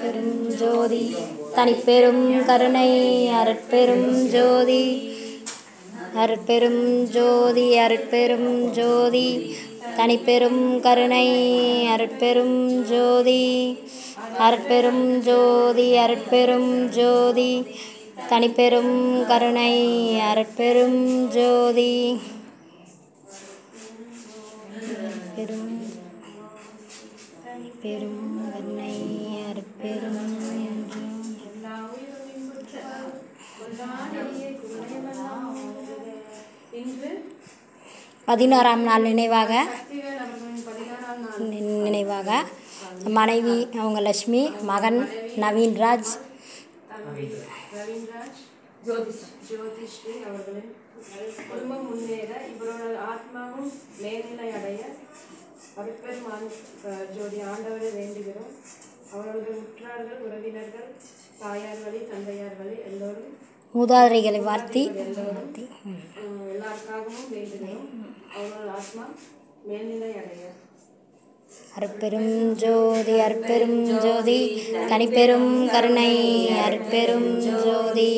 பெரும் ஜோதி தனிப்பெரும் கருணை அருட்பெரும் ஜோதி அருட்பெரும் ஜோதி அருட்பெரும் ஜோதி தனிப்பெரும் கருணை அருட்பெரும் ஜோதி அருட்பெரும் ஜோதி அருட்பெரும் ஜோதி தனிப்பெரும் கருணை அருட்பெரும் ஜோதி பெரும் பெரும் கருணை அருட்பெரும் 16ஆம் நாள் நினைவாக மனைவி அவங்க லட்சுமி, மகன் நவீன்ராஜ், ஜோதிஸ்ரீ அவர்களின் குடும்பம் முன்னேற இவரோட ஆத்மாவும் மேல்நிலை அடைய அருட்பெரும் ஜோதி ஆண்டவரை வேண்டுகிறோம். அவர்கள் உற்றார்கள், உறவினர்கள், தாயார் வழி, தந்தையார் வழி எல்லோரும் மூதாதைகளை வாழ்த்தி எல்லாருக்காகவும் வேண்டுகிறோம். அவர்கள் ஆத்மா மேல்நிலை அடைய அருட்பெரும் ஜோதி அருட்பெரும் ஜோதி தனிப்பெரும் கருணை அருட்பெரும் ஜோதி.